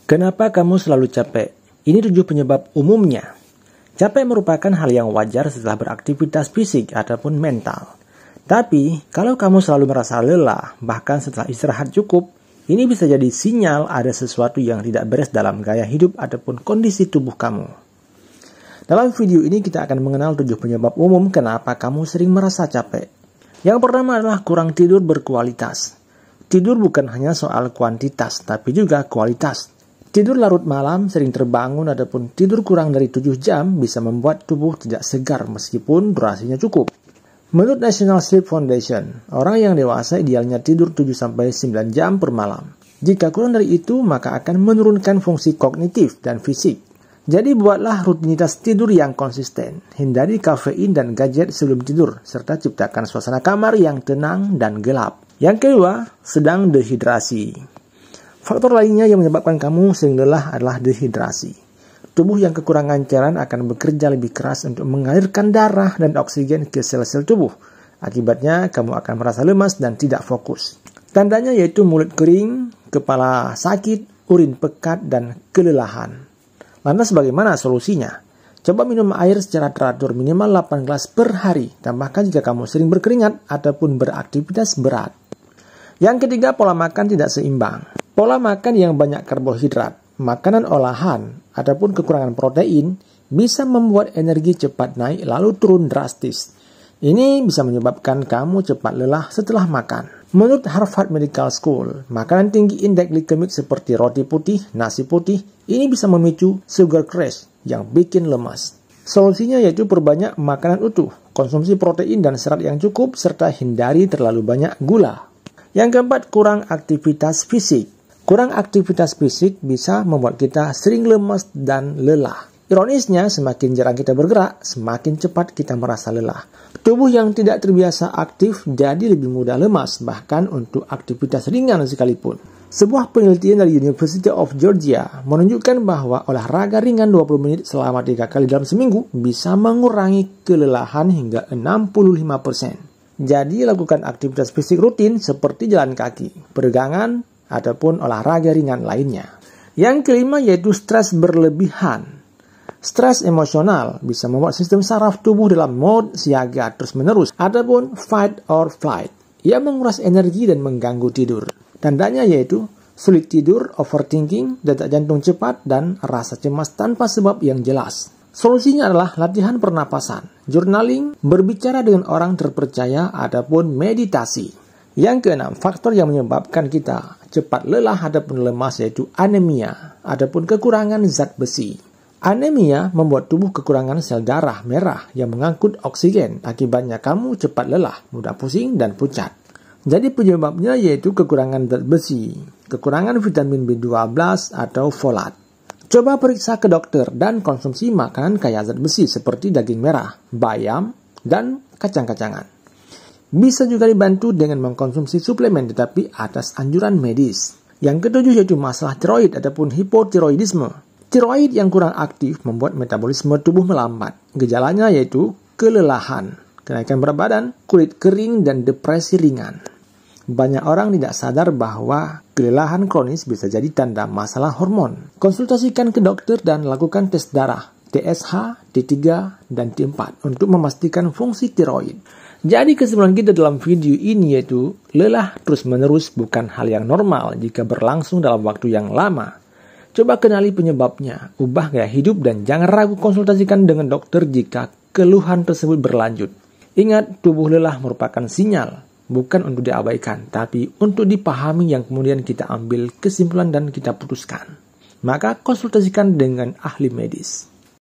Kenapa kamu selalu capek? Ini 7 penyebab umumnya. Capek merupakan hal yang wajar setelah beraktivitas fisik ataupun mental. Tapi, kalau kamu selalu merasa lelah, bahkan setelah istirahat cukup, ini bisa jadi sinyal ada sesuatu yang tidak beres dalam gaya hidup ataupun kondisi tubuh kamu. Dalam video ini kita akan mengenal 7 penyebab umum kenapa kamu sering merasa capek. Yang pertama adalah kurang tidur berkualitas. Tidur bukan hanya soal kuantitas, tapi juga kualitas. Tidur larut malam, sering terbangun ataupun tidur kurang dari 7 jam bisa membuat tubuh tidak segar meskipun durasinya cukup. Menurut National Sleep Foundation, orang yang dewasa idealnya tidur 7-9 jam per malam. Jika kurang dari itu, maka akan menurunkan fungsi kognitif dan fisik. Jadi buatlah rutinitas tidur yang konsisten. Hindari kafein dan gadget sebelum tidur, serta ciptakan suasana kamar yang tenang dan gelap. Yang kedua, sedang dehidrasi. Faktor lainnya yang menyebabkan kamu sering lelah adalah dehidrasi. Tubuh yang kekurangan cairan akan bekerja lebih keras untuk mengalirkan darah dan oksigen ke sel-sel tubuh. Akibatnya, kamu akan merasa lemas dan tidak fokus. Tandanya yaitu mulut kering, kepala sakit, urin pekat, dan kelelahan. Lantas bagaimana solusinya? Coba minum air secara teratur minimal 8 gelas per hari. Tambahkan jika kamu sering berkeringat ataupun beraktivitas berat. Yang ketiga, pola makan tidak seimbang. Pola makan yang banyak karbohidrat, makanan olahan, ataupun kekurangan protein bisa membuat energi cepat naik lalu turun drastis. Ini bisa menyebabkan kamu cepat lelah setelah makan. Menurut Harvard Medical School, makanan tinggi indeks glikemik seperti roti putih, nasi putih, ini bisa memicu sugar crash yang bikin lemas. Solusinya yaitu perbanyak makanan utuh, konsumsi protein dan serat yang cukup, serta hindari terlalu banyak gula. Yang keempat, kurang aktivitas fisik. Kurang aktivitas fisik bisa membuat kita sering lemas dan lelah. Ironisnya, semakin jarang kita bergerak, semakin cepat kita merasa lelah. Tubuh yang tidak terbiasa aktif jadi lebih mudah lemas, bahkan untuk aktivitas ringan sekalipun. Sebuah penelitian dari University of Georgia menunjukkan bahwa olahraga ringan 20 menit selama 3 kali dalam seminggu bisa mengurangi kelelahan hingga 65%. Jadi, lakukan aktivitas fisik rutin seperti jalan kaki, peregangan, ataupun olahraga ringan lainnya. Yang kelima yaitu stres berlebihan. Stres emosional bisa membuat sistem saraf tubuh dalam mode siaga terus-menerus ataupun fight or flight. Ia menguras energi dan mengganggu tidur. Tandanya yaitu sulit tidur, overthinking, detak jantung cepat, dan rasa cemas tanpa sebab yang jelas. Solusinya adalah latihan pernapasan, journaling, berbicara dengan orang terpercaya, ataupun meditasi. Yang keenam, faktor yang menyebabkan kita cepat lelah ataupun lemas yaitu anemia ataupun kekurangan zat besi. Anemia membuat tubuh kekurangan sel darah merah yang mengangkut oksigen. Akibatnya kamu cepat lelah, mudah pusing, dan pucat. Jadi penyebabnya yaitu kekurangan zat besi, kekurangan vitamin B12 atau folat. Coba periksa ke dokter dan konsumsi makanan kaya zat besi seperti daging merah, bayam, dan kacang-kacangan. Bisa juga dibantu dengan mengkonsumsi suplemen tetapi atas anjuran medis. Yang ketujuh yaitu masalah tiroid ataupun hipotiroidisme. Tiroid yang kurang aktif membuat metabolisme tubuh melambat. Gejalanya yaitu kelelahan, kenaikan berat badan, kulit kering, dan depresi ringan. Banyak orang tidak sadar bahwa kelelahan kronis bisa jadi tanda masalah hormon. Konsultasikan ke dokter dan lakukan tes darah, TSH, T3, dan T4 untuk memastikan fungsi tiroid. Jadi kesimpulan kita dalam video ini yaitu lelah terus-menerus bukan hal yang normal jika berlangsung dalam waktu yang lama. Coba kenali penyebabnya, ubah gaya hidup, dan jangan ragu konsultasikan dengan dokter jika keluhan tersebut berlanjut. Ingat, tubuh lelah merupakan sinyal, bukan untuk diabaikan, tapi untuk dipahami yang kemudian kita ambil kesimpulan dan kita putuskan. Maka konsultasikan dengan ahli medis.